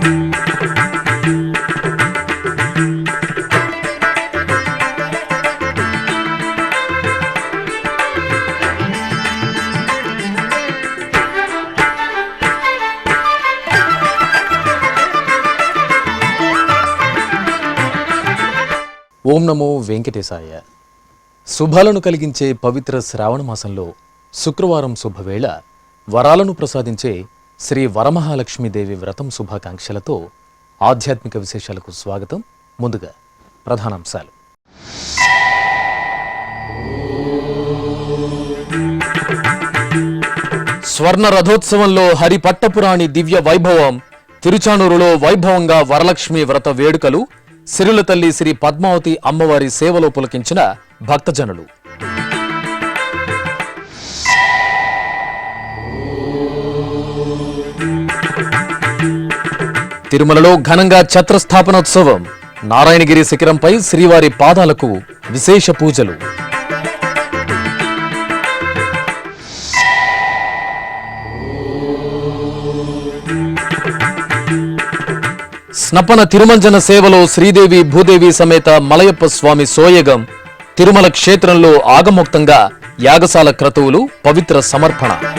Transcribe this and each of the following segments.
ఓం నమో వెంకటేశాయ. శుభాలను కలిగించే పవిత్ర శ్రావణ మాసంలో శుక్రవారం శుభవేళ వరాలను ప్రసాదించే శ్రీ వరమహాలక్ష్మీదేవి వ్రతం శుభాకాంక్షలతో ఆధ్యాత్మిక విశేషాలకు స్వాగతం. ముందుగా ప్రధానాంశాలు. స్వర్ణ రథోత్సవంలో హరిపట్టపురాణి దివ్య వైభవం. తిరుచానూరులో వైభవంగా వరలక్ష్మి వ్రత వేడుకలు. సిరుల తల్లి శ్రీ పద్మావతి అమ్మవారి సేవలో పులకించిన భక్తజనులు. తిరుమలలో ఘనంగా ఛత్రస్థాపనోత్సవం. నారాయణగిరి శిఖరంపై శ్రీవారి పాదాలకు విశేష పూజలు. స్నపన తిరుమంజన సేవలో శ్రీదేవి భూదేవి సమేత మలయప్ప స్వామి సోయగం. తిరుమల క్షేత్రంలో ఆగమోక్తంగా యాగశాల క్రతువులు, పవిత్ర సమర్పణ.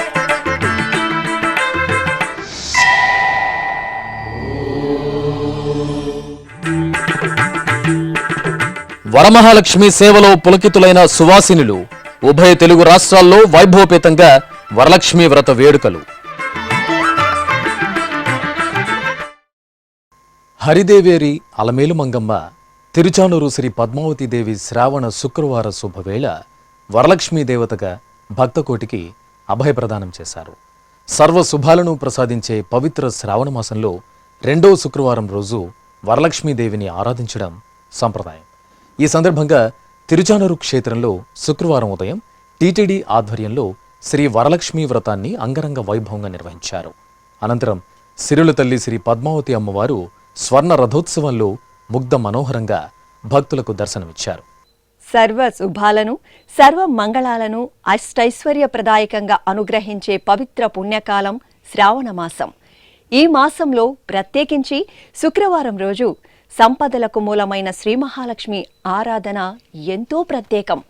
వరమహాలక్ష్మి సేవలో పులకితులైన సువాసినులు. ఉభయ తెలుగు రాష్ట్రాల్లో వైభవపేతంగా వరలక్ష్మి వ్రత వేడుకలు. హరిదేవేరి అలమేలు మంగమ్మ తిరుచానూరు శ్రీ పద్మావతీదేవి శ్రావణ శుక్రవార శుభవేళ వరలక్ష్మీ దేవతగా భక్తకోటికి అభయప్రదానం చేశారు. సర్వ శుభాలను ప్రసాదించే పవిత్ర శ్రావణ మాసంలో రెండవ శుక్రవారం రోజు వరలక్ష్మీదేవిని ఆరాధించడం సంప్రదాయం. ఈ సందర్భంగా తిరుచానూరు క్షేత్రంలో శుక్రవారం ఉదయం టీటీడీ ఆధ్వర్యంలో శ్రీ వరలక్ష్మీ వ్రతాన్ని అంగరంగ వైభవంగా నిర్వహించారు. అనంతరం సిరుల తల్లి శ్రీ పద్మావతి అమ్మవారు స్వర్ణ రథోత్సవంలో ముగ్ధ మనోహరంగా భక్తులకు దర్శనమిచ్చారు. సర్వ శుభాలను, సర్వ మంగళాలను అష్టైశ్వర్యప్రదాయకంగా అనుగ్రహించే పవిత్ర పుణ్యకాలం శ్రావణ మాసం. ఈ మాసంలో ప్రత్యేకించి శుక్రవారం రోజు సంపదలకు మూలమైన శ్రీ మహాలక్ష్మి ఆరాధన ఎంతో ప్రత్యేకం.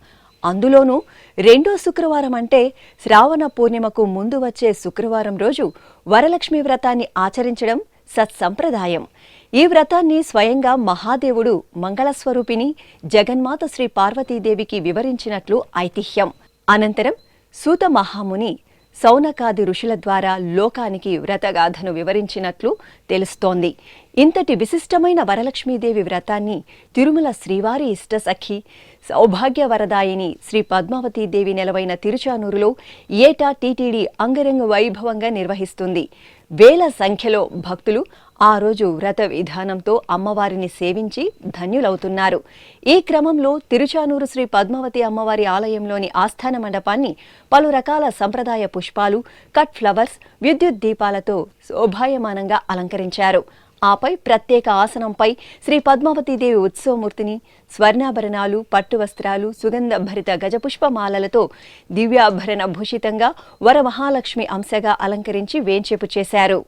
అందులోనూ రెండో శుక్రవారం అంటే శ్రావణ పూర్ణిమకు ముందు వచ్చే శుక్రవారం రోజు వరలక్ష్మి వ్రతాన్ని ఆచరించడం సత్సంప్రదాయం. ఈ వ్రతాన్ని స్వయంగా మహాదేవుడు మంగళస్వరూపిణి జగన్మాత శ్రీ పార్వతీదేవికి వివరించినట్లు ఐతిహ్యం. అనంతరం సూత మహాముని సౌనకాది ఋషుల ద్వారా లోకానికి వ్రతగాథను వివరించినట్లు తెలుస్తోంది. ఇంతటి విశిష్టమైన వరలక్ష్మీదేవి వ్రతాన్ని తిరుమల శ్రీవారి ఇష్టసఖి సౌభాగ్యవరదాయిని శ్రీ పద్మావతీదేవి నెలవైన తిరుచానూరులో ఏటా టీటీడీ అంగరంగ వైభవంగా నిర్వహిస్తుంది. వేల సంఖ్యలో భక్తులు ఆ రోజు వ్రత విధానంతో అమ్మవారిని సేవించి ధన్యులవుతున్నారు. ఈ క్రమంలో తిరుచానూరు శ్రీ పద్మావతి అమ్మవారి ఆలయంలోని ఆస్థాన మండపాన్ని పలు రకాల సంప్రదాయ పుష్పాలు, కట్ ఫ్లవర్స్, విద్యుత్ దీపాలతో శోభాయమానంగా అలంకరించారు. ఆపై ప్రత్యేక ఆసనంపై శ్రీ పద్మావతీదేవి ఉత్సవమూర్తిని స్వర్ణాభరణాలు, పట్టు వస్త్రాలు, సుగంధ భరిత గజపుష్పమాలలతో దివ్యాభరణ భూషితంగా వరమహాలక్ష్మి అంశగా అలంకరించి వేంచేపు చేశారు.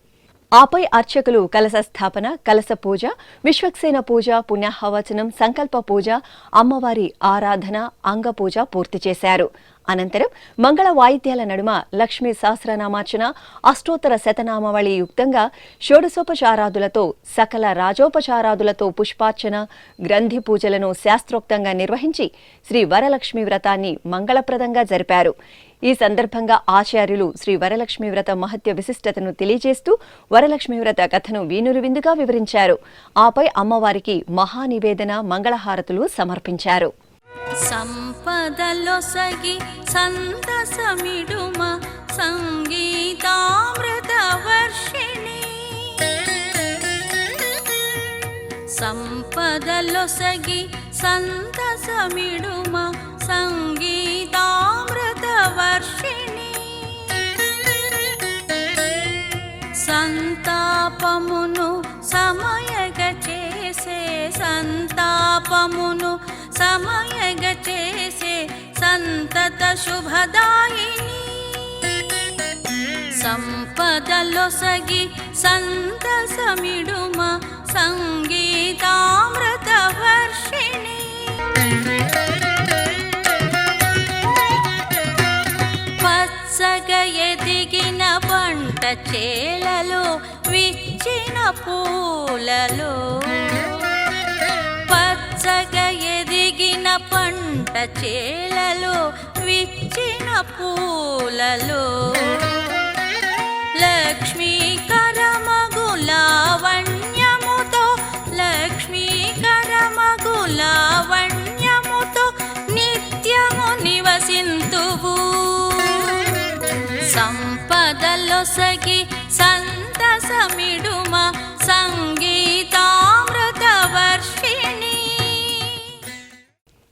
ఆపై అర్చకులు కలశ స్థాపన, కలశ పూజ, విశ్వక్సేన పూజ, పుణ్యాహవచనం, సంకల్ప పూజ, అమ్మవారి ఆరాధన, అంగపూజ పూర్తి చేశారు. అనంతరం మంగళ వాయిద్యాల నడుమ లక్ష్మీ సహస్రనామార్చన, అష్టోత్తర శతనామావళి యుక్తంగా షోడశోపచారాదులతో సకల రాజోపచారాదులతో పుష్పార్చన, గ్రంథి పూజలను శాస్త్రోక్తంగా నిర్వహించి శ్రీ వరలక్ష్మి వ్రతాన్ని మంగళప్రదంగా జరిపారు. ఈ సందర్భంగా ఆచార్యులు శ్రీ వరలక్ష్మి వ్రత మహత్య విశిష్టతను తెలియజేస్తూ వరలక్ష్మి వ్రత కథను వీనురు విందుగా వివరించారు. ఆపై అమ్మవారికి మహానివేదన, మంగళహారతులు సమర్పించారు. సంపదలొసగి సంతసమిడుమ సంగీతామృత వర్షిణి. సంపదలొసగి సంతసమిడుమ సంగీతామృత వర్షిణి. సంతాపమును సమయగ చేసే, సంతాపమును సమయగ చేసే సంతత శుభదాయిని. సంపదలొసగి సంతసమిడుమ సమిడుమ సంగీతామృత వర్షిణి పచ్చగా ఎదిగిన పంట చేలలో విచ్చిన పూలలో పచ్చగా ఎదిగిన పంట చేలలో విచ్చిన పూలలో లక్ష్మీకరమగు లావణ్యముతో లక్ష్మీకరమగు లావణ్యముతో నిత్యము నివసింతువు సంపదలొసగి సంతసమిడుమ సంగీతామృత వర్షిణి.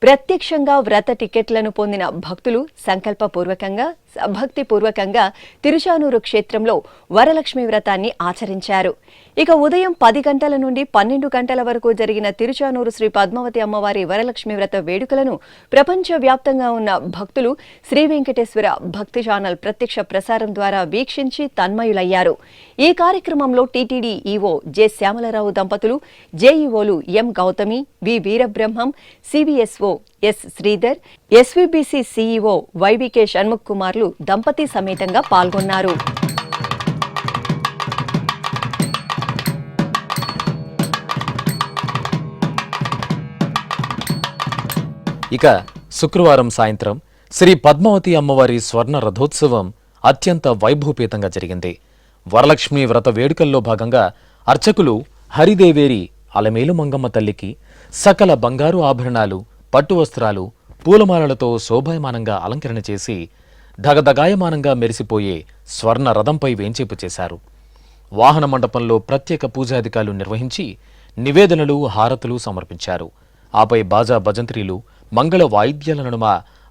ప్రత్యక్షంగా వ్రత టికెట్లను పొందిన భక్తులు సంకల్పపూర్వకంగా భక్తిపూర్వకంగా తిరుచానూరు క్షేత్రంలో వరలక్ష్మి వ్రతాన్ని ఆచరించారు. ఇక ఉదయం 10 గంటల నుండి 12 గంటల వరకు జరిగిన తిరుచానూరు శ్రీ పద్మావతి అమ్మవారి వరలక్ష్మి వ్రత వేడుకలను ప్రపంచవ్యాప్తంగా ఉన్న భక్తులు శ్రీ వెంకటేశ్వర భక్తి ఛానల్ ప్రత్యక్ష ప్రసారం ద్వారా వీక్షించి తన్మయులయ్యారు. ఈ కార్యక్రమంలో టీటీడీ ఈవో జె శ్యామలరావు దంపతులు, జేఈఓలు M Gowthami, V Veerabrahmam, CBSO S Sridhar, SVBC CEO YBK Shanmukh కుమార్లు దంపతి సమేతంగా పాల్గొన్నారు. ఇక శుక్రవారం సాయంత్రం శ్రీ పద్మావతి అమ్మవారి స్వర్ణ రథోత్సవం అత్యంత వైభవపేతంగా జరిగింది. వరలక్ష్మి వ్రత వేడుకల్లో భాగంగా అర్చకులు హరిదేవేరి అలమేలు మంగమ్మ తల్లికి సకల బంగారు ఆభరణాలు, పట్టు వస్త్రాలు, పూలమాలలతో శోభాయమానంగా అలంకరణ చేసి ధగధగాయమానంగా మెరిసిపోయే స్వర్ణ రథంపై వేంచేపు చేశారు. వాహన మండపంలో ప్రత్యేక పూజాధికారులు నిర్వహించి నివేదనలు, హారతులు సమర్పించారు. ఆపై బాజా భజంత్రీలు, మంగళ వాయిద్యాల నడుమ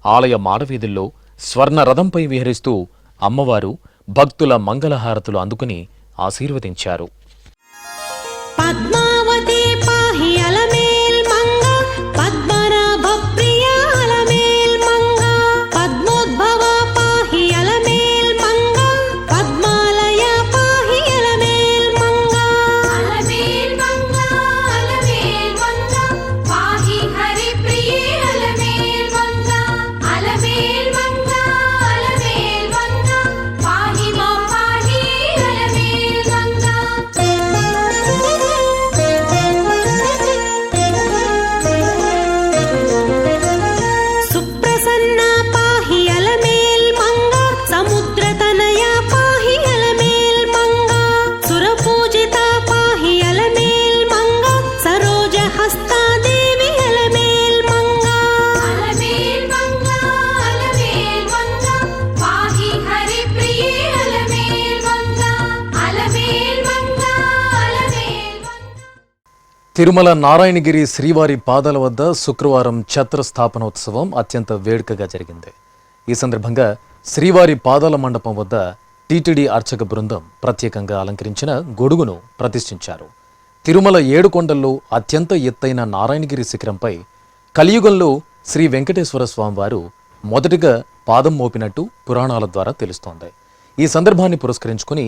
ఆలయ మాడవీధుల్లో స్వర్ణ రథంపై విహరిస్తూ అమ్మవారు భక్తుల మంగళహారతులు అందుకుని ఆశీర్వదించారు. పద్మావతి పాహి అలమేల్ మంగ పద్మనాభ ప్రియ అలమేల్ మంగ పద్మోద్భవ పాహి అలమేల్ మంగ పద్మాలయ పాహి అలమేల్ మంగ అలమేల్ మంగ అలమేల్ మంగ పాహి హరి ప్రియ అలమేల్ మంగ అలమేల్ మంగ అలమేల్ మంగ పాహి మా పాహి అలమేల్ మంగ సుప్రసన్న పాహి అలమేల్ మంగ సముద్రతనయ పాహి అలమేల్ మంగ సురపూజిత పాహి అలమేల్ మంగ సరోజ హస్తాదేవి అలమేల్ మంగ అలమేల్ మంగ అలమేల్ మంగ పాహి హరి ప్రియ అలమేల్ మంగ అలమేల్ మంగ అలమేల్ మంగ. తిరుమల నారాయణగిరి శ్రీవారి పాదాల వద్ద శుక్రవారం ఛత్రస్థాపనోత్సవం అత్యంత వేడుకగా జరిగింది. ఈ సందర్భంగా శ్రీవారి పాదాల మండపం వద్ద టీటీడీ అర్చక బృందం ప్రత్యేకంగా అలంకరించిన గొడుగును ప్రతిష్ఠించారు. తిరుమల 7 కొండల్లో అత్యంత ఎత్తైన నారాయణగిరి శిఖరంపై కలియుగంలో శ్రీ వెంకటేశ్వర స్వామివారు మొదటిగా పాదం మోపినట్టు పురాణాల ద్వారా తెలుస్తోంది. ఈ సందర్భాన్ని పురస్కరించుకుని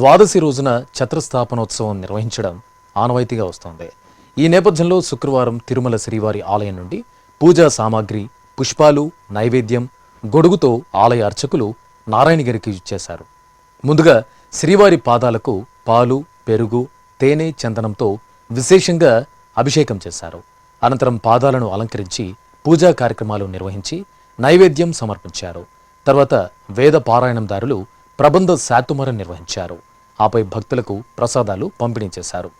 ద్వాదశి రోజున ఛత్రస్థాపనోత్సవం నిర్వహించడం ఆనవాయితీగా వస్తోంది. ఈ నేపథ్యంలో శుక్రవారం తిరుమల శ్రీవారి ఆలయం నుండి పూజా సామాగ్రి, పుష్పాలు, నైవేద్యం, గొడుగుతో ఆలయ అర్చకులు నారాయణగిరికి ఇచ్చేశారు. ముందుగా శ్రీవారి పాదాలకు పాలు, పెరుగు, తేనె, చందనంతో విశేషంగా అభిషేకం చేశారు. అనంతరం పాదాలను అలంకరించి పూజా కార్యక్రమాలు నిర్వహించి నైవేద్యం సమర్పించారు. తర్వాత వేద పారాయణందారులు ప్రబంధ శాతుమర నిర్వహించారు. ఆపై భక్తులకు ప్రసాదాలు పంపిణీ చేశారు.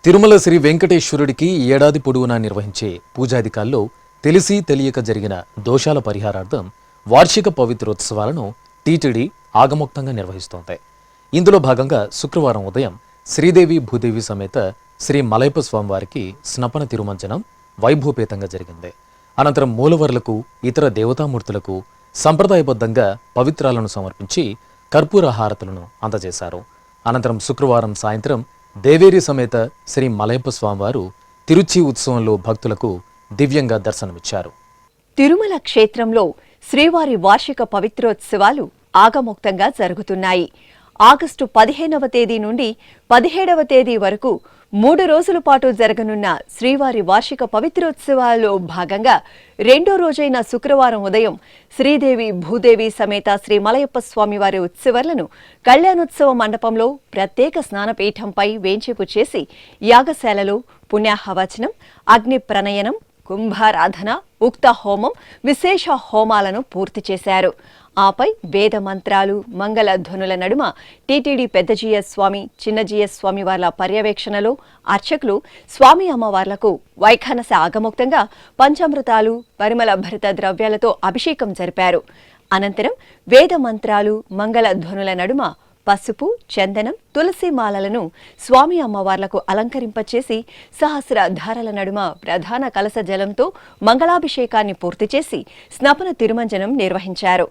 తిరుమల శ్రీ వెంకటేశ్వరుడికి ఏడాది పొడవునా నిర్వహించే పూజాధికాల్లో తెలిసి తెలియక జరిగిన దోషాల పరిహారార్థం వార్షిక పవిత్రోత్సవాలను టీటీడీ ఆగమోక్తంగా నిర్వహిస్తోంది. ఇందులో భాగంగా శుక్రవారం ఉదయం శ్రీదేవి భూదేవి సమేత శ్రీ మలయప్ప స్వామివారికి స్నపన తిరుమంజనం వైభవపేతంగా జరిగింది. అనంతరం మూలవర్లకు, ఇతర దేవతామూర్తులకు సంప్రదాయబద్ధంగా పవిత్రాలను సమర్పించి కర్పూర హారతులను అందజేశారు. అనంతరం శుక్రవారం సాయంత్రం దేవేరి సమేత శ్రీ మలయప్ప స్వామివారు తిరుచి ఉత్సవంలో భక్తులకు దివ్యంగా దర్శనమిచ్చారు. తిరుమల క్షేత్రంలో శ్రీవారి వార్షిక పవిత్రోత్సవాలు ఆగమోక్తంగా జరుగుతున్నాయి. ఆగస్టు 15వ తేదీ నుండి 17వ తేదీ వరకు 3 రోజుల పాటు జరగనున్న శ్రీవారి వార్షిక పవిత్రోత్సవాల్లో భాగంగా రెండో రోజైన శుక్రవారం ఉదయం శ్రీదేవి భూదేవి సమేత శ్రీ మలయప్ప స్వామివారి ఉత్సవాలను కళ్యాణోత్సవ మండపంలో ప్రత్యేక స్నానపీఠంపై వేంచేపు చేసి యాగశాలలో పుణ్యాహవచనం, అగ్ని ప్రణయనం, కుంభారాధన, ఉక్త హోమం, విశేష హోమాలను పూర్తి చేశారు. ఆపై వేద మంత్రాలు, మంగళ ధ్వనుల నడుమ టీటీడీ పెద్దజీయ స్వామి, చిన్నజీయ స్వామి వార్ల పర్యవేక్షణలో అర్చకులు స్వామి అమ్మవార్లకు వైఖానస ఆగమోక్తంగా పంచామృతాలు, పరిమళ భరిత ద్రవ్యాలతో అభిషేకం జరిపారు. అనంతరం వేద మంత్రాలు, మంగళ ధ్వనుల నడుమ పసుపు, చందనం, తులసి మాలలను స్వామి అమ్మవార్లకు అలంకరింపచేసి సహస్ర ధారల నడుమ ప్రధాన కలశ జలంతో మంగళాభిషేకాన్ని పూర్తి చేసి స్నపన తిరుమంజనం నిర్వహించారు.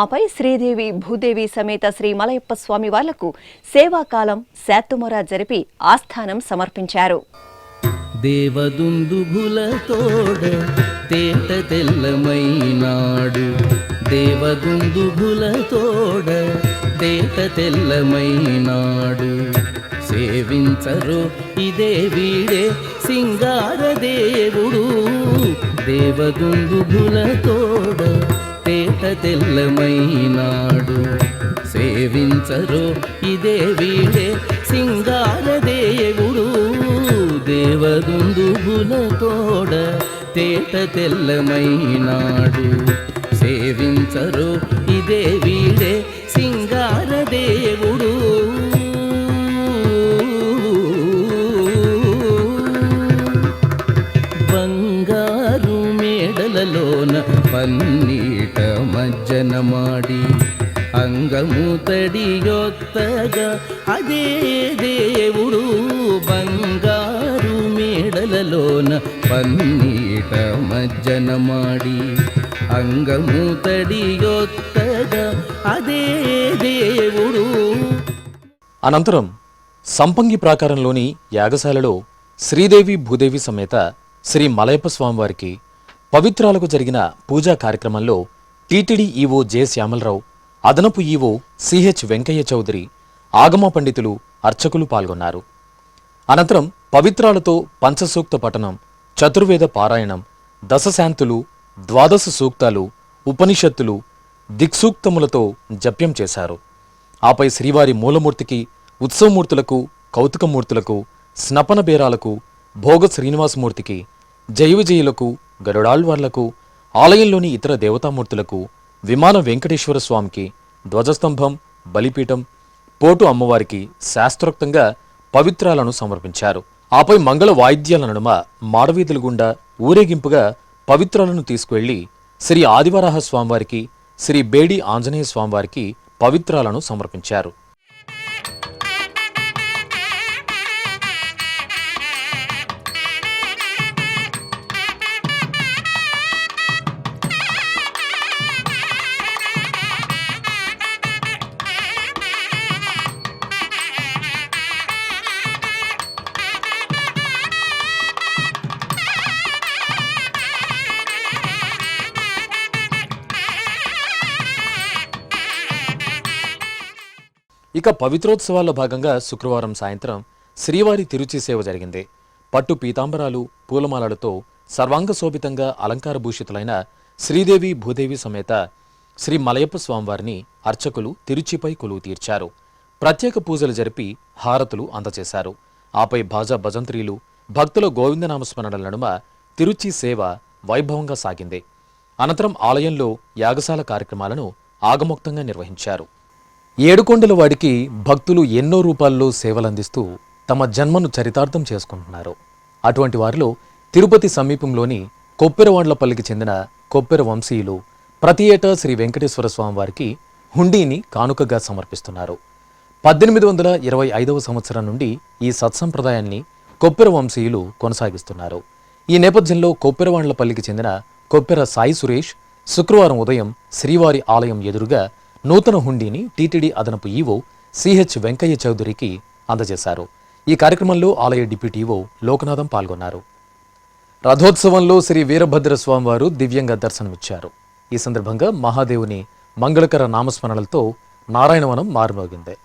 ఆపై శ్రీదేవి భూదేవి సమేత శ్రీ మలయప్ప స్వామి వార్లకు సేవాకాలం శాత్తుమొర జరిపి ఆస్థానం సమర్పించారు. దేవదుందుభులతోడ తేట తెల్లమైనాడు, దేవదుందుభులతోడ తేట తెల్లమైనాడు. సేవించరు ఇదే వీడే సింగార దేవుడు, దేవదుందుభులతోడ తేట తెల్లమైనాడు. సేవించరు ఇదే వీడే సింగార దేవుడు, దేవదుందుభులతోడ తేట తెల్లమైనాడు. సేవించరు ఇదే వీడే సింగార దేవుడు. బంగారు మేడలలోన పన్నీట మజ్జన మాడి అంగము తడియొత్తగా అదే దేవుడు. బంగారు మేడలలోన పన్నీట మజ్జన మాడి అంగము తడియొత్తగా అదే దేవుడు. అనంతరం సంపంగి ప్రాకారంలోని యాగశాలలో శ్రీదేవి భూదేవి సమేత శ్రీ మలయప్ప స్వామివారికి పవిత్రాలకు జరిగిన పూజా కార్యక్రమంలో టీటీడీ ఈవో జె శ్యామలరావు, అదనపు ఈవో సిహెచ్ వెంకయ్య చౌదరి, ఆగమ పండితులు, అర్చకులు పాల్గొన్నారు. అనంతరం పవిత్రాలతో పంచసూక్త పఠనం, చతుర్వేద పారాయణం, దశశాంతులు, ద్వాదశ సూక్తాలు, ఉపనిషత్తులు, దిక్సూక్తములతో జప్యం చేశారు. ఆపై శ్రీవారి మూలమూర్తికి, ఉత్సవమూర్తులకు, కౌతుకమూర్తులకు, స్నపన బేరాలకు, భోగ శ్రీనివాసమూర్తికి, జయవిజయులకు, గరుడాళ్వార్లకు, ఆలయంలోని ఇతర దేవతామూర్తులకు, విమాన వెంకటేశ్వర స్వామికి, ధ్వజస్తంభం, బలిపీఠం, పోటు అమ్మవారికి శాస్త్రోక్తంగా పవిత్రాలను సమర్పించారు. ఆపై మంగళ వాయిద్యాల నడుమ మాడవీధుల గుండా ఊరేగింపుగా పవిత్రాలను తీసుకువెళ్లి శ్రీ ఆదివరాహ స్వామివారికి, శ్రీ బేడి ఆంజనేయ స్వామివారికి పవిత్రాలను సమర్పించారు. ఇక పవిత్రోత్సవాల్లో భాగంగా శుక్రవారం సాయంత్రం శ్రీవారి తిరుచి సేవ జరిగింది. పట్టు పీతాంబరాలు, పూలమాలలతో సర్వాంగ శోభితంగా అలంకార భూషితులైన శ్రీదేవి భూదేవి సమేత శ్రీ మలయప్ప స్వామివారిని అర్చకులు తిరుచిపై కొలువు తీర్చారు. ప్రత్యేక పూజలు జరిపి హారతులు అందజేశారు. ఆపై భాజా భజంత్రీలు, భక్తుల గోవిందనామస్మరణల నడుమ తిరుచి సేవ వైభవంగా సాగింది. అనంతరం ఆలయంలో యాగశాల కార్యక్రమాలను ఆగమోక్తంగా నిర్వహించారు. ఏడుకొండల వాడికి భక్తులు ఎన్నో రూపాల్లో సేవలందిస్తూ తమ జన్మను చరితార్థం చేసుకుంటున్నారు. అటువంటి వారిలో తిరుపతి సమీపంలోని కొప్పెరవాండ్లపల్లికి చెందిన కొప్పెర వంశీయులు ప్రతి ఏటా శ్రీ వెంకటేశ్వర స్వామి వారికి హుండీని కానుకగా సమర్పిస్తున్నారు. 1825వ సంవత్సరం నుండి ఈ సత్సంప్రదాయాన్ని కొప్పెర వంశీయులు కొనసాగిస్తున్నారు. ఈ నేపథ్యంలో కొప్పెరవాండ్లపల్లికి చెందిన కొప్పెర సాయి సురేష్ శుక్రవారం ఉదయం శ్రీవారి ఆలయం ఎదురుగా నూతన హుండీని టీటీడీ అదనపు ఈవో సిహెచ్ వెంకయ్య చౌదరికి అందజేశారు. ఈ కార్యక్రమంలో ఆలయ డిప్యూటీ ఈవో లోకనాథం పాల్గొన్నారు. రథోత్సవంలో శ్రీ వీరభద్ర స్వామివారు దివ్యంగా దర్శనమిచ్చారు. ఈ సందర్భంగా మహాదేవుని మంగళకర నామస్మరణలతో నారాయణవనం మారుమోగింది.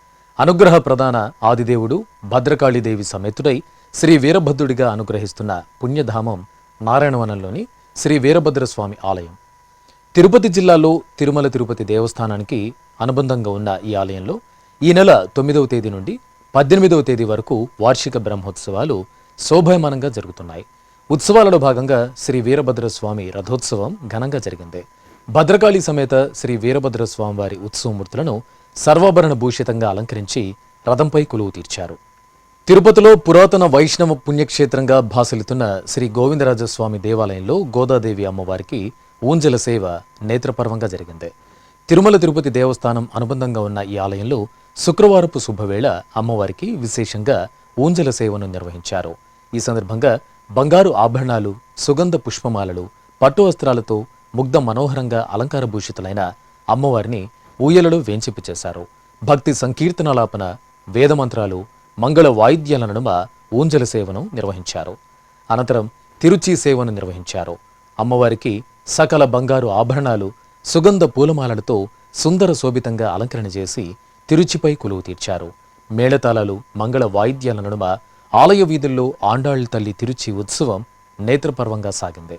అనుగ్రహ ప్రధాన ఆదిదేవుడు భద్రకాళీదేవి సమేతుడై శ్రీ వీరభద్రుడిగా అనుగ్రహిస్తున్న పుణ్యధామం నారాయణవనంలోని శ్రీ వీరభద్రస్వామి ఆలయం. తిరుపతి జిల్లాలో తిరుమల తిరుపతి దేవస్థానానికి అనుబంధంగా ఉన్న ఈ ఆలయంలో ఈ నెల 9వ తేదీ నుండి 18వ తేదీ వరకు వార్షిక బ్రహ్మోత్సవాలు శోభాయమానంగా జరుగుతున్నాయి. ఉత్సవాలలో భాగంగా శ్రీ వీరభద్రస్వామి రథోత్సవం ఘనంగా జరిగింది. భద్రకాళి సమేత శ్రీ వీరభద్రస్వామి వారి ఉత్సవమూర్తులను సర్వాభరణ భూషితంగా అలంకరించి రథంపై కొలువు తీర్చారు. తిరుపతిలో పురాతన వైష్ణవ పుణ్యక్షేత్రంగా భాసిల్లుతున్న శ్రీ గోవిందరాజస్వామి దేవాలయంలో గోదాదేవి అమ్మవారికి ఊంజల సేవ నేత్రపర్వంగా జరిగింది. తిరుమల తిరుపతి దేవస్థానం అనుబంధంగా ఉన్న ఈ ఆలయంలో శుక్రవారపు శుభవేళ అమ్మవారికి విశేషంగా ఊంజల సేవను నిర్వహించారు. ఈ సందర్భంగా బంగారు ఆభరణాలు, సుగంధ పుష్పమాలలు, పట్టు వస్త్రాలతో ముగ్ధ మనోహరంగా అలంకార భూషితులైన అమ్మవారిని ఊయలలో వేంచింపు చేశారు. భక్తి సంకీర్తనలాపన, వేదమంత్రాలు, మంగళ వాయిద్యాల నడుమ ఊంజల సేవను నిర్వహించారు. అనంతరం తిరుచి సేవను నిర్వహించారు. అమ్మవారికి సకల బంగారు ఆభరణాలు, సుగంధ పూలమాలలతో సుందర శోభితంగా అలంకరణ చేసి తిరుచిపై కొలువు తీర్చారు. మేళతాళాలు, మంగళ వాయిద్యాల నడుమ ఆలయ వీధుల్లో ఆండాళ్ళ తల్లి తిరుచి ఉత్సవం నేత్రపర్వంగా సాగింది.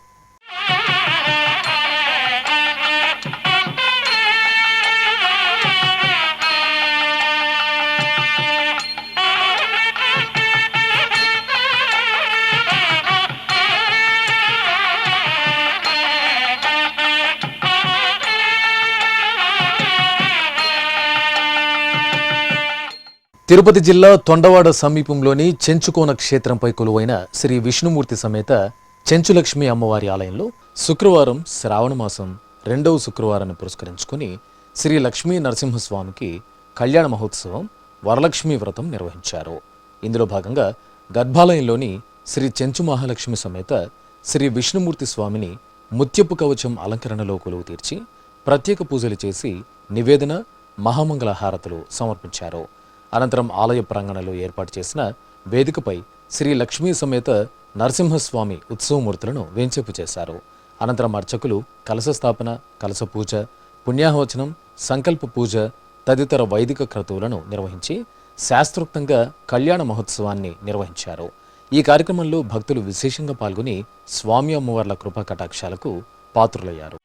తిరుపతి జిల్లా తొండవాడ సమీపంలోని చెంచుకోన క్షేత్రంపై కొలువైన శ్రీ విష్ణుమూర్తి సమేత చెంచులక్ష్మి అమ్మవారి ఆలయంలో శుక్రవారం శ్రావణమాసం 2వ శుక్రవారాన్ని పురస్కరించుకుని శ్రీ లక్ష్మీ నరసింహస్వామికి కళ్యాణ మహోత్సవం వరలక్ష్మీ వ్రతం నిర్వహించారు. ఇందులో భాగంగా గర్భాలయంలోని శ్రీ చెంచు మహాలక్ష్మి సమేత శ్రీ విష్ణుమూర్తి స్వామిని ముత్యపు కవచం అలంకరణలో కొలువు తీర్చి ప్రత్యేక పూజలు చేసి నివేదన, మహామంగళ హారతులు సమర్పించారు. అనంతరం ఆలయ ప్రాంగణంలో ఏర్పాటు చేసిన వేదికపై శ్రీ లక్ష్మీ సమేత నరసింహస్వామి ఉత్సవమూర్తులను వేంచేపు చేశారు. అనంతరం అర్చకులు కలశ స్థాపన, కలశ పూజ, పుణ్యాహవచనం, సంకల్ప పూజ తదితర వైదిక క్రతువులను నిర్వహించి శాస్త్రోక్తంగా కళ్యాణ మహోత్సవాన్ని నిర్వహించారు. ఈ కార్యక్రమంలో భక్తులు విశేషంగా పాల్గొని స్వామి అమ్మవార్ల కృపా కటాక్షాలకు పాత్రులయ్యారు.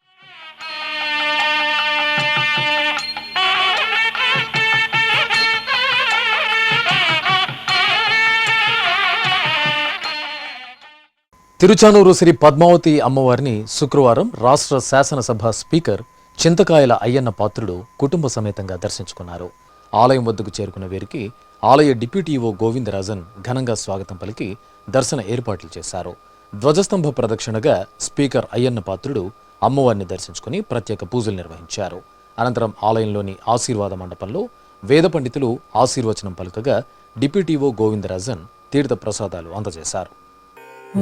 తిరుచానూరు శ్రీ పద్మావతి అమ్మవారిని శుక్రవారం రాష్ట్ర శాసనసభ స్పీకర్ చింతకాయల అయ్యన్న పాత్రుడు కుటుంబ సమేతంగా దర్శించుకున్నారు. ఆలయం వద్దకు చేరుకున్న వీరికి ఆలయ డిప్యూటీ ఈవో గోవిందరాజన్ ఘనంగా స్వాగతం పలికి దర్శన ఏర్పాట్లు చేశారు. ధ్వజస్తంభ ప్రదక్షిణగా స్పీకర్ అయ్యన్న పాత్రుడు అమ్మవారిని దర్శించుకుని ప్రత్యేక పూజలు నిర్వహించారు. అనంతరం ఆలయంలోని ఆశీర్వాద మండపంలో వేద పండితులు ఆశీర్వచనం పలుకగా డిప్యూటీ ఈవో గోవిందరాజన్ తీర్థ ప్రసాదాలు అందజేశారు.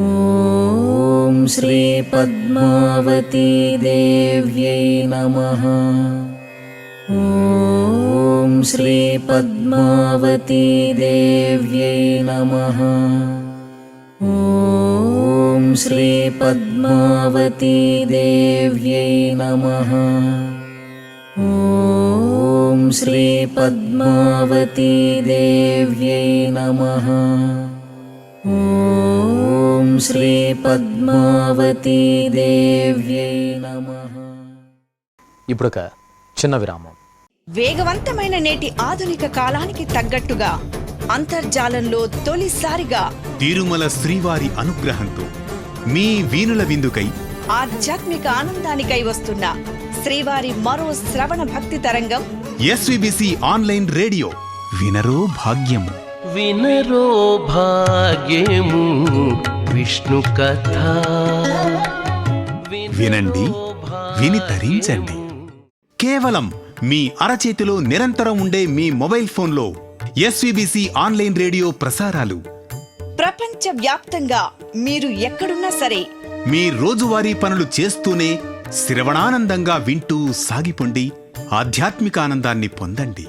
ఓం శ్రీ పద్మావతీ దేవ్యై నమః. ఓం శ్రీ పద్మావతీ దేవ్యై నమః. ఓం శ్రీ పద్మావతీ దేవ్యై నమః. ఓం శ్రీ పద్మావతీ దేవ్యై నమః. ఓం శ్రీ పద్మావతీ దేవ్యై నమః. ఇప్పుడొక చిన్న విరామం. వేగవంతమైన నేటి ఆధునిక కాలానికి తగ్గట్టుగా అంతర్జాలంలో తొలిసారిగా తిరుమల శ్రీవారి అనుగ్రహంతో మీ వీణుల విందుకై ఆధ్యాత్మిక ఆనందానికై వస్తున్న శ్రీవారి మరో శ్రవణ భక్తి తరంగం ఎస్విబిసి ఆన్లైన్ రేడియో వినరో భాగ్యము. వినరో భాగ్యము విష్ణు కథ. వినండి, విని తరించండి. కేవలం మీ అరచేతిలో నిరంతరం ఉండే మీ మొబైల్ ఫోన్లో ఎస్విబిసి ఆన్లైన్ రేడియో ప్రసారాలు ప్రపంచ వ్యాప్తంగా మీరు ఎక్కడున్నా సరే మీ రోజువారీ పనులు చేస్తూనే శ్రవణానందంగా వింటూ సాగిపోండి, ఆధ్యాత్మిక ఆనందాన్ని పొందండి.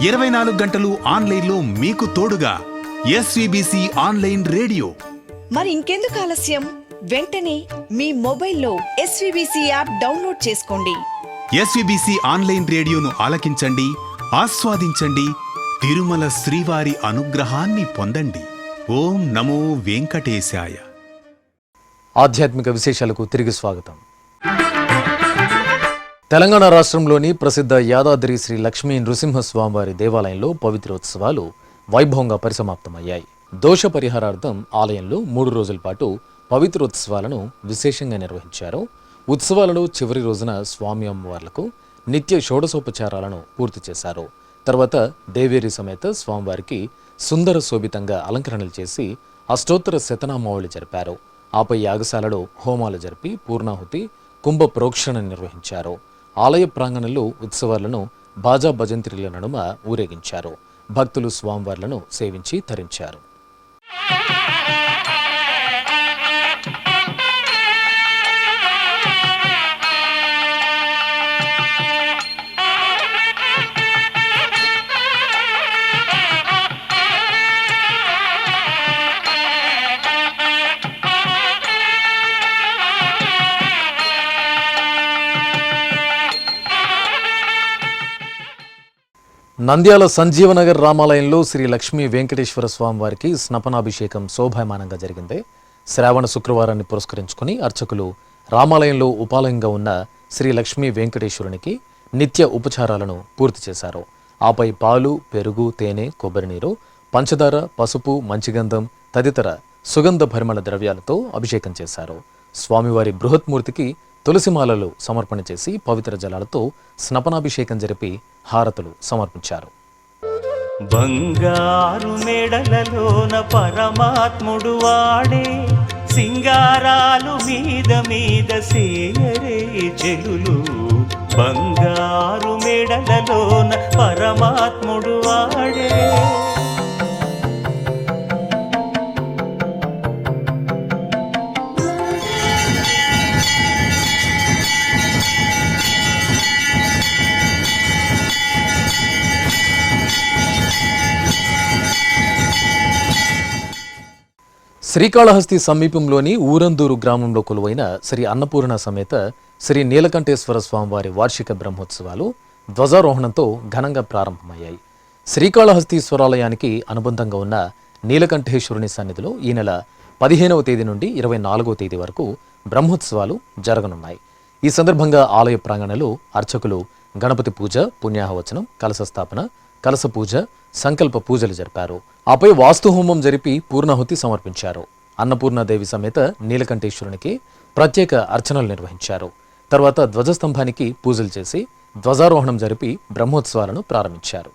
24 గంటలు ఆన్లైన్లో మీకు తోడుగా ఎస్విబిసి ఆన్లైన్ రేడియో. మరి ఇంకెందుకు ఆలస్యం? వెంటనే మీ మొబైల్లో ఎస్విబిసి యాప్ డౌన్లోడ్ చేసుకోండి. ఎస్విబిసి ఆన్లైన్ రేడియోను ఆలకించండి, ఆస్వాదించండి, తిరుమల శ్రీవారి అనుగ్రహాన్ని పొందండి. ఓం నమో వెంకటేశాయ. ఆధ్యాత్మిక విశేషాలకు తిరిగి స్వాగతం. తెలంగాణ రాష్ట్రంలోని ప్రసిద్ధ యాదాద్రి శ్రీ లక్ష్మీ నృసింహస్వామివారి దేవాలయంలో పవిత్రోత్సవాలు వైభవంగా పరిసమాప్తమయ్యాయి. దోష పరిహారార్థం ఆలయంలో 3 రోజుల పాటు పవిత్రోత్సవాలను విశేషంగా నిర్వహించారు. ఉత్సవాలలో చివరి రోజున స్వామి అమ్మవార్లకు నిత్య షోడశోపచారాలను పూర్తి చేశారు. తర్వాత దేవేరి సమేత స్వామివారికి సుందర శోభితంగా అలంకరణలు చేసి అష్టోత్తర శతనామావళి జరిపారు. ఆపై యాగశాలలో హోమాలు జరిపి పూర్ణాహుతి, కుంభ ప్రోక్షణ నిర్వహించారు. ఆలయ ప్రాంగణంలో ఉత్సవాలను బాజా భజంత్రిల నడుమ ఊరేగించారు. భక్తులు స్వామివార్లను సేవించి తరించారు. నంద్యాల సంజీవనగర్ రామాలయంలో శ్రీ లక్ష్మీ వెంకటేశ్వర స్వామి వారికి స్నపనాభిషేకం శోభాయమానంగా జరిగింది. శ్రావణ శుక్రవారాన్ని పురస్కరించుకుని అర్చకులు రామాలయంలో ఉపాలయంగా ఉన్న శ్రీ లక్ష్మీ వెంకటేశ్వరునికి నిత్య ఉపచారాలను పూర్తి చేశారు. ఆపై పాలు, పెరుగు, తేనె, కొబ్బరి నీరు, పంచదార, పసుపు, మంచిగంధం తదితర సుగంధ పరిమళ ద్రవ్యాలతో అభిషేకం చేశారు. స్వామివారి బృహత్మూర్తికి తులసిమాలలు సమర్పణ చేసి పవిత్ర జలాలతో స్నపనాభిషేకం జరిపి హారతులు సమర్పించారు. బంగారు మెడలలోన పరమాత్ముడు వాడే, సింగారాలు మీద మీద సేయరే చెలులు. బంగారు మెడలలోన పరమాత్ముడు వాడే. శ్రీకాళహస్తి సమీపంలోని ఊరందూరు గ్రామంలో కొలువైన శ్రీ అన్నపూర్ణ సమేత శ్రీ నీలకంఠేశ్వర స్వామివారి వార్షిక బ్రహ్మోత్సవాలు ధ్వజారోహణంతో ఘనంగా ప్రారంభమయ్యాయి. శ్రీకాళహస్తీశ్వరాలయానికి అనుబంధంగా ఉన్న నీలకంఠేశ్వరుని సన్నిధిలో ఈ నెల 15వ తేదీ నుండి 24వ తేదీ వరకు బ్రహ్మోత్సవాలు జరగనున్నాయి. ఈ సందర్భంగా ఆలయ ప్రాంగణంలో అర్చకులు గణపతి పూజ, పుణ్యాహవచనం, కలశ స్థాపన, కలశ పూజ, సంకల్ప పూజలు జరిపారు. ఆపై వాస్తుహోమం జరిపి పూర్ణాహుతి సమర్పించారు. అన్నపూర్ణాదేవి సమేత నీలకంఠేశ్వరునికి ప్రత్యేక అర్చనలు నిర్వహించారు. తర్వాత ధ్వజస్తంభానికి పూజలు చేసి ధ్వజారోహణం జరిపి బ్రహ్మోత్సవాలను ప్రారంభించారు.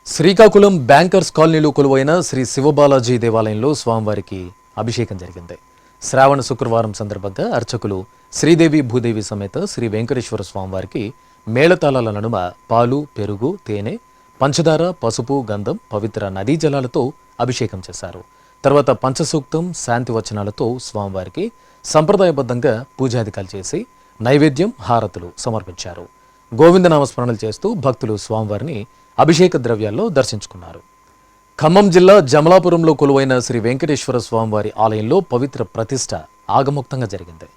శ్రీకాకుళం బ్యాంకర్స్ కాలనీలో కొలువైన శ్రీ శివబాలాజీ దేవాలయంలో స్వామివారికి అభిషేకం జరిగింది. శ్రావణ శుక్రవారం సందర్భంగా అర్చకులు శ్రీదేవి భూదేవి సమేత శ్రీ వెంకటేశ్వర స్వామివారికి మేళతాళాల నడుమ పాలు, పెరుగు, తేనె, పంచదార, పసుపు, గంధం, పవిత్ర నదీ జలాలతో అభిషేకం చేశారు. తర్వాత పంచసూక్తం, శాంతి వచనాలతో స్వామివారికి సంప్రదాయబద్ధంగా పూజాధికాలు చేసి నైవేద్యం, హారతులు సమర్పించారు. గోవిందనామస్మరణలు చేస్తూ భక్తులు స్వామివారిని అభిషేక ద్రవ్యాల్లో దర్శించుకున్నారు. ఖమ్మం జిల్లా జమలాపురంలో కొలువైన శ్రీ వెంకటేశ్వర స్వామివారి ఆలయంలో పవిత్ర ప్రతిష్ఠ ఆగమోక్తంగా జరిగింది.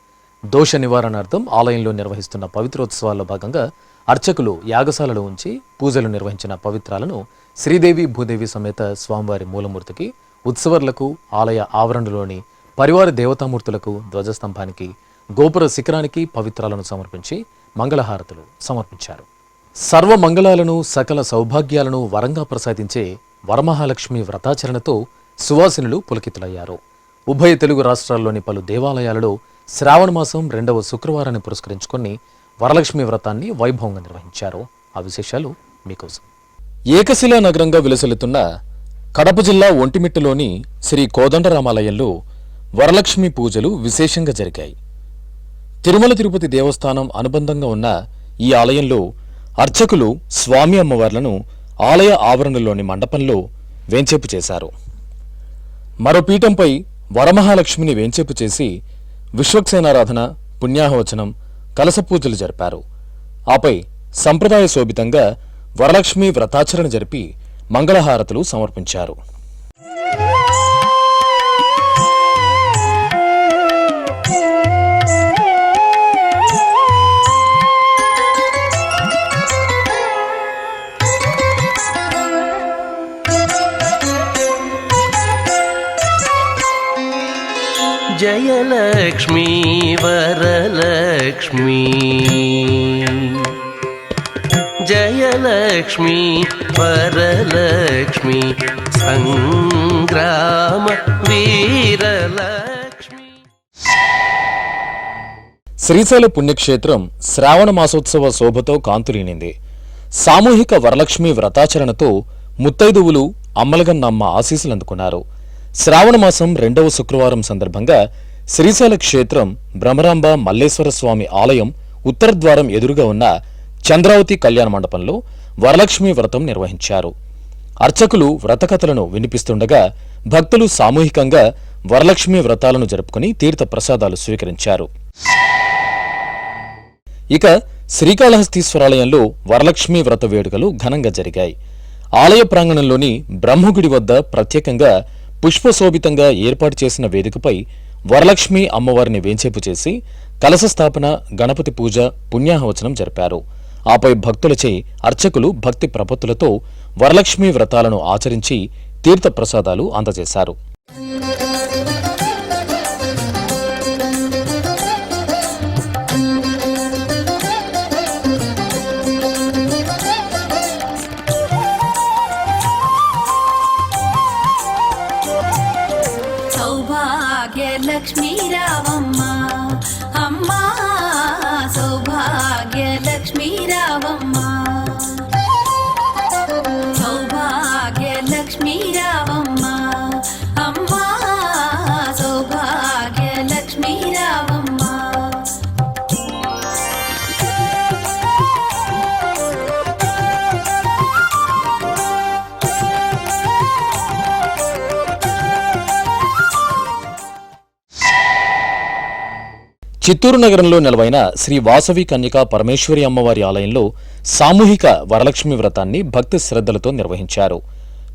దోష నివారణార్థం ఆలయంలో నిర్వహిస్తున్న పవిత్రోత్సవాల్లో భాగంగా అర్చకులు యాగశాలలో ఉంచి పూజలు నిర్వహించిన పవిత్రాలను శ్రీదేవి భూదేవి సమేత స్వామివారి మూలమూర్తికి, ఉత్సవర్లకు, ఆలయ ఆవరణలోని పరివార దేవతామూర్తులకు, ధ్వజస్తంభానికి, గోపుర శిఖరానికి పవిత్రాలను సమర్పించి మంగళహారతులు సమర్పించారు. సర్వ మంగళాలను, సకల సౌభాగ్యాలను వరంగా ప్రసాదించే వరమహాలక్ష్మి వ్రతాచరణతో సువాసినులు పులకితులయ్యారు. ఉభయ తెలుగు రాష్ట్రాల్లోని పలు దేవాలయాలలో శ్రావణ మాసం 2వ శుక్రవారాన్ని పురస్కరించుకొని వరలక్ష్మి వ్రతాన్ని వైభవంగా నిర్వహించారు. ఆ విశేషాలు మీకోసం. ఏకశిలా నగరంగా విలసిల్లుతున్న కడప జిల్లా ఒంటిమిట్టలోని శ్రీ కోదండరామాలయంలో వరలక్ష్మి పూజలు విశేషంగా జరిగాయి. తిరుమల తిరుపతి దేవస్థానం అనుబంధంగా ఉన్న ఈ ఆలయంలో అర్చకులు స్వామి అమ్మవార్లను ఆలయ ఆవరణలోని మండపంలో వేంచేపు చేశారు. మరో పీఠంపై వరమహాలక్ష్మిని వేంచేపు చేసి విశ్వక్సేనారాధన, పుణ్యాహవచనం, కలశ పూజలు జరిపారు. ఆపై సంప్రదాయ శోభితంగా వరలక్ష్మి వ్రతాచరణ జరిపి మంగళహారతులు సమర్పించారు. జయలక్ష్మీ వరలక్ష్మీ, జయలక్ష్మీ వరలక్ష్మీ, సంగ్రామ వీరలక్ష్మీ. శ్రీశైల పుణ్యక్షేత్రం శ్రావణ మాసోత్సవ శోభతో కాంతులీనింది. సామూహిక వరలక్ష్మి వ్రతాచరణతో ముత్తైదువులు అమ్మలగన్నమ్మ ఆశీస్సులందుకున్నారు. శ్రావణ మాసం 2వ శుక్రవారం సందర్భంగా శ్రీశైల క్షేత్రం బ్రహ్మరాంబ మల్లేశ్వర స్వామి ఆలయం ఉత్తరద్వారం ఎదురుగా ఉన్న చంద్రావతి కళ్యాణ మండపంలో వరలక్ష్మి వ్రతం నిర్వహించారు. అర్చకులు వ్రతకథలను వినిపిస్తుండగా భక్తులు సామూహికంగా వరలక్ష్మి వ్రతాలను జరుపుకుని తీర్థ ప్రసాదాలు స్వీకరించారు. ఇక శ్రీకాళహస్తీశ్వరాలయంలో వరలక్ష్మి వ్రత వేడుకలు ఘనంగా జరిగాయి. ఆలయ ప్రాంగణంలోని బ్రహ్మగుడి వద్ద ప్రత్యేకంగా పుష్పశోభితంగా ఏర్పాటు చేసిన వేదికపై వరలక్ష్మి అమ్మవారిని వేంచేపు చేసి కలశ స్థాపన, గణపతి పూజ, పుణ్యాహవచనం జరిపారు. ఆపై భక్తులచే అర్చకులు భక్తి ప్రపత్తులతో వరలక్ష్మి వ్రతాలను ఆచరించి తీర్థ ప్రసాదాలు అందజేశారు. సౌభాగ్యలక్ష్మీ రావమ్మ అమ్మా, సౌభాగ్యలక్ష్మీ రావమ్మ, సౌభాగ్యలక్ష్మీ రావమ్మ అమ్మా, సౌభాగ్యలక్ష్మీ రావమ్మ. చిత్తూరు నగరంలో నెలవైన శ్రీ వాసవి కన్యకా పరమేశ్వరి అమ్మవారి ఆలయంలో సామూహిక వరలక్ష్మి వ్రతాన్ని భక్తి శ్రద్ధలతో నిర్వహించారు.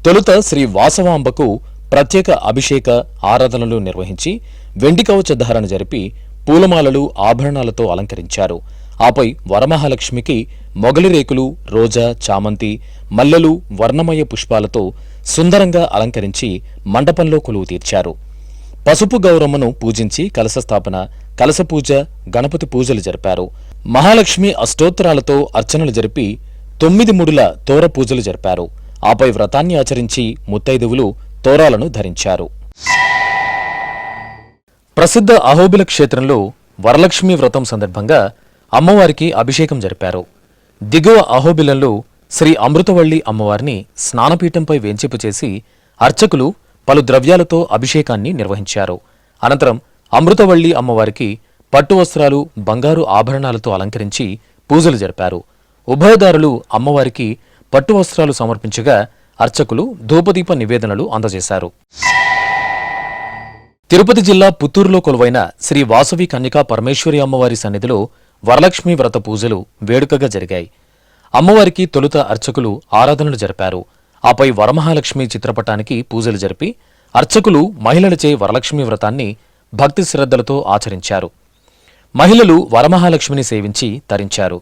తొలుత శ్రీ వాసవాంబకు ప్రత్యేక అభిషేక ఆరాధనలు నిర్వహించి వెండి కవచ ధారణ జరిపి పూలమాలలు, ఆభరణాలతో అలంకరించారు. ఆపై వరమహాలక్ష్మికి మొగలి రేకులు, రోజా, చామంతి, మల్లెలు, వర్ణమయ పుష్పాలతో సుందరంగా అలంకరించి మండపంలో కొలువు తీర్చారు. పసుపు గౌరమ్మను పూజించి కలశ స్థాపన, కలశ పూజ, గణపతి పూజలు జరిపారు. మహాలక్ష్మి అష్టోత్తరాలతో అర్చనలు జరిపి 9 ముడుల తోర పూజలు జరిపారు. ఆపై వ్రతాన్ని ఆచరించి ముత్తైదువులు తోరాలను ధరించారు. ప్రసిద్ధ అహోబిల క్షేత్రంలో వరలక్ష్మి వ్రతం సందర్భంగా అమ్మవారికి అభిషేకం జరిపారు. దిగువ అహోబిలంలో శ్రీ అమృతవల్లి అమ్మవారిని స్నానపీఠంపై వేంచేపు చేసి అర్చకులు పలు ద్రవ్యాలతో అభిషేకాన్ని నిర్వహించారు. అనంతరం అమృతవల్లి అమ్మవారికి పట్టు వస్త్రాలు, బంగారు ఆభరణాలతో అలంకరించి పూజలు జరిపారు. ఉభయదారులు అమ్మవారికి పట్టు వస్త్రాలు సమర్పించగా అర్చకులు ధూపదీప నివేదనలు అందజేశారు. తిరుపతి జిల్లా పుత్తూరులో కొలువైన శ్రీ వాసవి కన్యకా పరమేశ్వరి అమ్మవారి సన్నిధిలో వరలక్ష్మి వ్రత పూజలు వేడుకగా జరిగాయి. అమ్మవారికి తొలుత అర్చకులు ఆరాధనలు జరిపారు. ఆపై వరమహాలక్ష్మి చిత్రపటానికి పూజలు జరిపి అర్చకులు మహిళలచే వరలక్ష్మి వ్రతాన్ని భక్తి శ్రద్ధలతో ఆచరించారు. మహిళలు వరమహాలక్ష్మిని సేవించి తరించారు.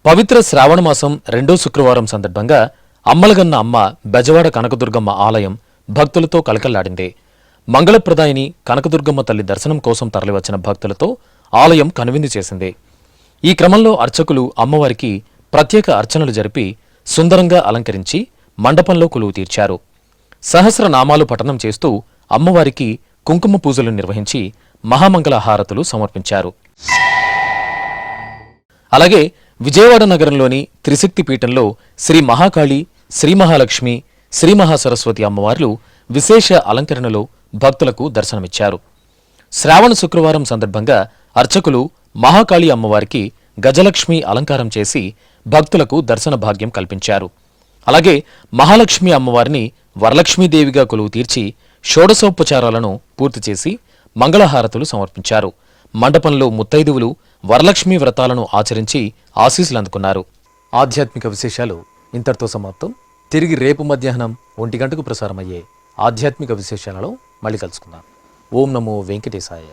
పవిత్ర శ్రావణమాసం 2వ శుక్రవారం సందర్భంగా అమ్మలగన్న అమ్మ బెజవాడ కనకదుర్గమ్మ ఆలయం భక్తులతో కలకల్లాడింది. మంగళప్రదాయిని కనకదుర్గమ్మ తల్లి దర్శనం కోసం తరలివచ్చిన భక్తులతో ఆలయం కనువిందు చేసింది. ఈ క్రమంలో అర్చకులు అమ్మవారికి ప్రత్యేక అర్చనలు జరిపి సుందరంగా అలంకరించి మండపంలో కొలువు తీర్చారు. సహస్రనామాలు పఠనం చేస్తూ అమ్మవారికి కుంకుమ పూజలు నిర్వహించి మహామంగళ హారతులు సమర్పించారు. అలాగే విజయవాడ నగరంలోని త్రిశక్తి పీఠంలో శ్రీ మహాకాళి, శ్రీ మహాలక్ష్మి, శ్రీ మహాసరస్వతి అమ్మవార్లు విశేష అలంకరణలో భక్తులకు దర్శనమిచ్చారు. శ్రావణ శుక్రవారం సందర్భంగా అర్చకులు మహాకాళి అమ్మవారికి గజలక్ష్మి అలంకారం చేసి భక్తులకు దర్శన భాగ్యం కల్పించారు. అలాగే మహాలక్ష్మి అమ్మవారిని వరలక్ష్మీదేవిగా కొలువు తీర్చి షోడశోపచారాలను పూర్తి చేసి మంగళహారతులు సమర్పించారు. మండపంలో ముత్తైదువులు వరలక్ష్మీ వ్రతాలను ఆచరించి ఆశీస్సులు అందుకున్నారు. ఆధ్యాత్మిక విశేషాలు ఇంతటితో సమాప్తం. తిరిగి రేపు మధ్యాహ్నం 1 గంటకు ప్రసారమయ్యే ఆధ్యాత్మిక విశేషాలలో మళ్ళీ కలుసుకుందాం. ఓం నమో వెంకటేశాయ.